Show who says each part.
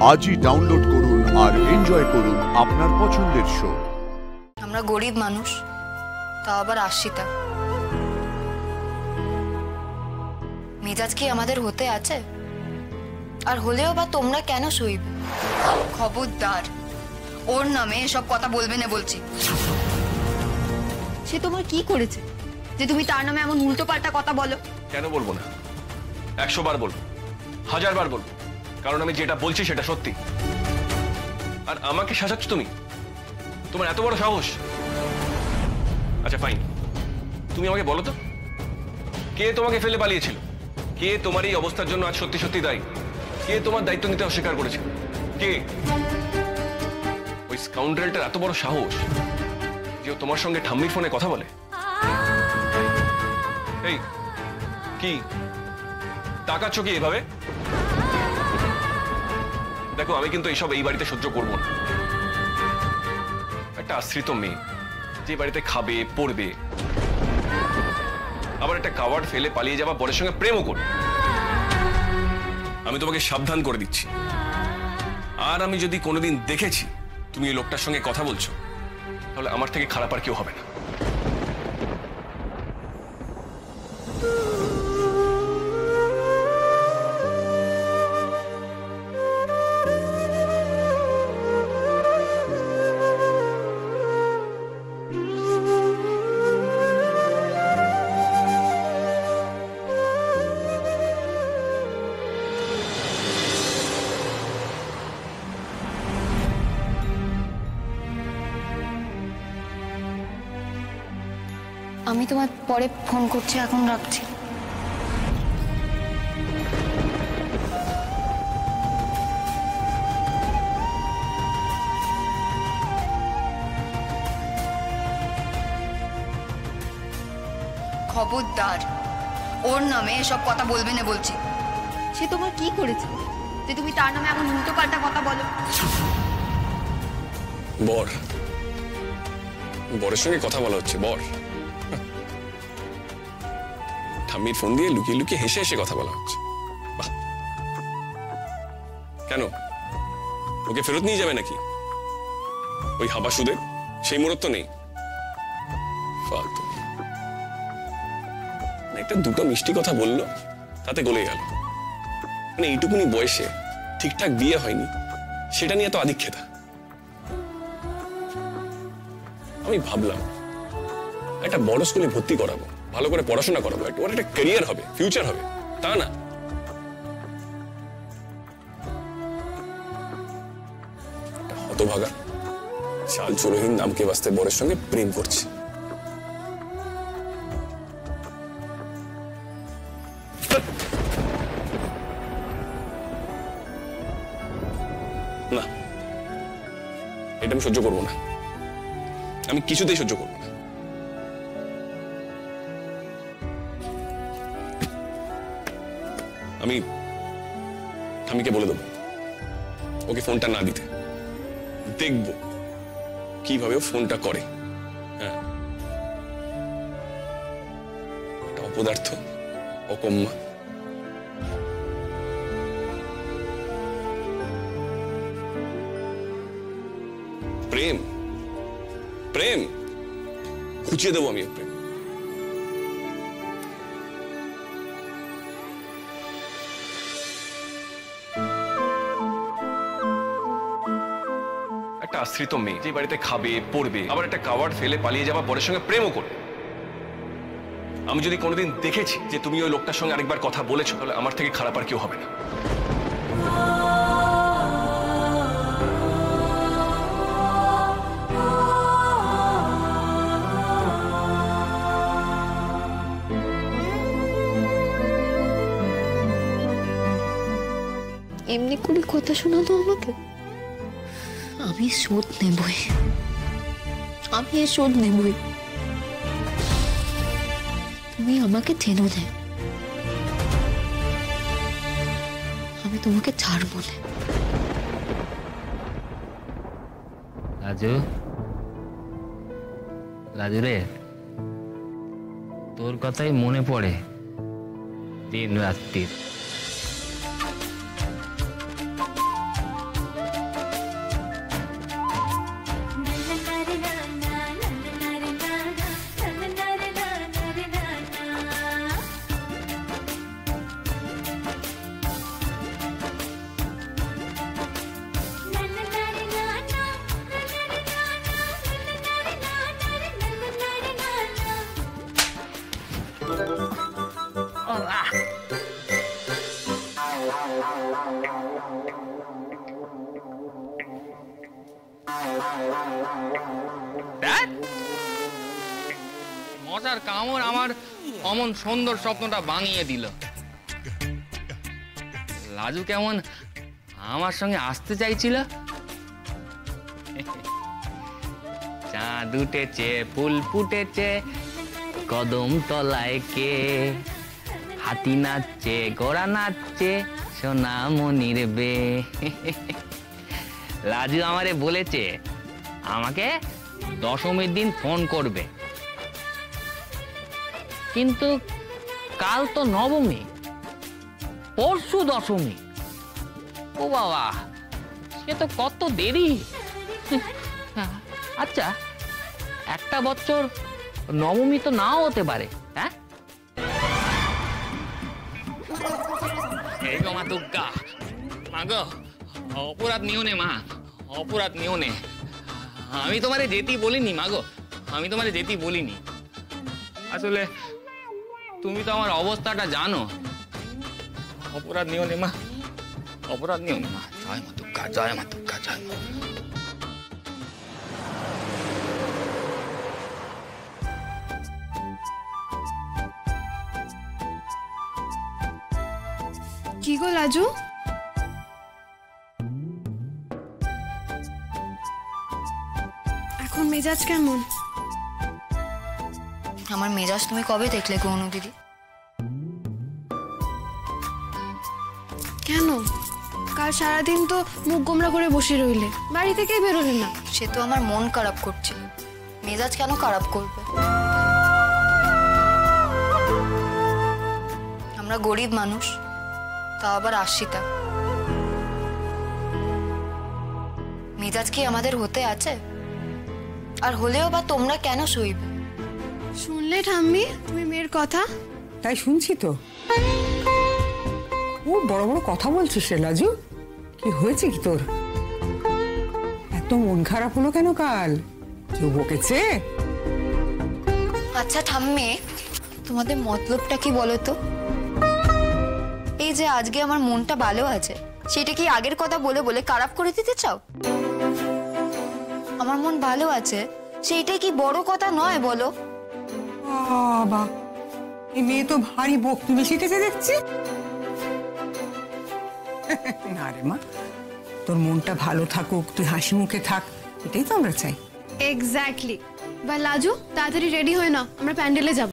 Speaker 1: আজই ডাউনলোড করুন আর এনজয় করুন আপনার পছন্দের শো।
Speaker 2: আমরা গরিব মানুষ, তা আবার আশিতা। মেজাজ কি আমাদের হতে আছে? আর হলেও বা তোমরা কেন সইবে? খবরদার, ওর নামে এসব কথা বলবে না বলছি।
Speaker 3: সে তোমার কি করেছে যে তুমি তার নামে এমন উল্টো পাল্টা কথা বলো?
Speaker 4: কেন বলবো না? 100 বার বলবো, 1000 বার বলবো, কারণ আমি যেটা বলছি সেটা সত্যি। আর আমাকে সাজাচ্ছ তুমি? তোমার এত বড় সাহস? আচ্ছা ফাইন, তুমি আমাকে বলো তো, কে তোমাকে ফেলে পালিয়েছিল? কে তোমার এই অবস্থার জন্য আজ সত্যি সত্যি দায়ী? কে তোমার দায়িত্ব নিতে অস্বীকার করেছে? কে? ওই স্কাউন্ডারেলটার এত বড় সাহস যে ও তোমার সঙ্গে ঠাম্মির ফোনে কথা বলে? এই কি তাকাচ্ছ কি এভাবে? দেখো, আমি কিন্তু এইসব এই বাড়িতে সহ্য করবো না। একটা আশ্রিত মেয়ে যে বাড়িতে খাবে পড়বে, আবার একটা কাওয়ার্ড ফেলে পালিয়ে যাওয়া বরের সঙ্গে প্রেমও করবে। আমি তোমাকে সাবধান করে দিচ্ছি, আর আমি যদি কোনোদিন দেখেছি তুমি এই লোকটার সঙ্গে কথা বলছো, তাহলে আমার থেকে খারাপ আর কেউ হবে না।
Speaker 2: আমি তোমায় পরে ফোন করছি, এখন রাখছি। খবরদার, ওর নামে এসব কথা বলবে না বলছি।
Speaker 3: সে তোমার কি করেছে যে তুমি তার নামে এমন উল্টো পাল্টা কথা বলো?
Speaker 4: বরের সঙ্গে কথা বলা হচ্ছে। ঠাম্মির ফোন দিয়ে লুকিয়ে লুকিয়ে হেসে হেসে কথা বলা হচ্ছে। বাহ! কেন, ওকে ফেরত নিয়ে যাবে নাকি? ওই হাবা সুদে সেই মুহূর্ত নেই। ফালতু। একটা দুটো মিষ্টি কথা বললো, তাতে গলে গেল। মানে এইটুকুনি বয়সে ঠিকঠাক বিয়ে হয়নি, সেটা নিয়ে তো আধিক্ষেতা। আমি ভাবলাম একটা বড় স্কুলে ভর্তি করাবো, ভালো করে পড়াশোনা করাবো, ওর একটা ক্যারিয়ার হবে, ফিউচার হবে। তা না, হতভাগা শাল চুরহীন নামকে বাস্তে বরের সঙ্গে প্রেম করছে। না, এটা আমি সহ্য করবো না। আমি কিছুতেই সহ্য করবো না। আমি ঠাম্মিকে বলে দেবো ওকে ফোনটা না দিতে। দেখব কিভাবে ও ফোনটা করে। হ্যাঁ, একটা অপদার্থ, অকম্মা। প্রেম প্রেম খুঁচিয়ে দেবো আমি প্রেম। একটা আশ্রিত মেয়ে যে বাড়িতে খাবে পড়বে, আবার একটা কাওয়ার্ড ফেলে পালিয়ে যাওয়া বরের সঙ্গে প্রেমও করবে। আমি যদি কোনোদিন দেখেছি যে তুমি ওই লোকটার সঙ্গে আরেকবার কথা বলেছো, তাহলে আমার থেকে খারাপ আর কেউ হবে না।
Speaker 2: এমনি করে কথা শোনালো আমাকে। আমি শোধ নেবই, আমি এর শোধ নেবই। তুমি আমাকে চেনো না, আমি তোমাকে ছাড়বো না।
Speaker 5: রাজু, রাজু রে, তোর কথাই মনে পড়ে দিন রাত্রি। মশার কামড় আমার অমন সুন্দর স্বপ্নটা ভাঙিয়ে দিল। লাজু কেমন আমার সঙ্গে আসতে চাইছিল। চাঁদ উঠেছে, ফুল ফুটেছে, কদম তলায় কে, হাতি নাচছে, ঘোড়া নাচছে, সোনামণির বে। লাজু আমারে বলেছে আমাকে দশমীর দিন ফোন করবে, কিন্তু কাল তো নবমী, পরশু দশমী। ও বাবা, সে তো কত দেরি। আচ্ছা, একটা বছর নবমী তো নাও হতে পারে। হ্যাঁ, এই গো মা দুর্গা, মা গো, অপরাধ নিও নে মা, অপরাধ নিও নে। আমি তোমারে যেতেই বলিনি মা গো, আমি তোমারে যেতেই বলিনি। আসলে তুমি তো আমার অবস্থাটা জানো। অপরাধ নিও নে মা, অপরাধ নিও নে মা। জয় মা দুর্গা, জয় মা দুর্গা, জয় মা।
Speaker 3: কি গো লাজু, এখন মেজাজ কেমন?
Speaker 2: আমার মেজাজ তুমি কবে দেখলে গো অনু দিদি?
Speaker 3: কেন, কাল সারাদিন তো মুখ গোমরা করে বসে রইলে, বাড়ি থেকেই বেরোলে না।
Speaker 2: সে তো আমার মন খারাপ করছিল, মেজাজ কেন খারাপ করবে? আমরা গরিব মানুষ, তা আবার আশ্রিতা। মেজাজ কি আমাদের হতে আছে? আর হলেও বা তোমরা কেন সইবে?
Speaker 3: শুনলে ঠাম্মি তুমি মেয়ের কথা?
Speaker 6: তাই শুনছি তো। ও বড় বড় কথা বলছিস রে লাজু, কি হয়েছে কি তোর? এত মন খারাপ হলো কেন কাল? কেউ বকেছে?
Speaker 2: আচ্ছা ঠাম্মি, তোমাদের মতলবটা কি বলো তো? এই যে আজকে আমার মনটা ভালো আছে, সেটা কি আগের কথা বলে বলে খারাপ করে দিতে চাও? আমার মন ভালো আছে, সেইটাই কি বড় কথা নয় বলো?
Speaker 6: বাবা, এই মেয়ে তো ভারী বকতুমি শিখেছে দেখছি। না রে মা, তোর মনটা ভালো থাকুক, তুই হাসি মুখে থাক, এটাই তো আমরা চাই।
Speaker 3: এক্স্যাক্টলি। বা লাজু, তাড়াতাড়ি রেডি হয়ে না, আমরা প্যান্ডেলে যাব।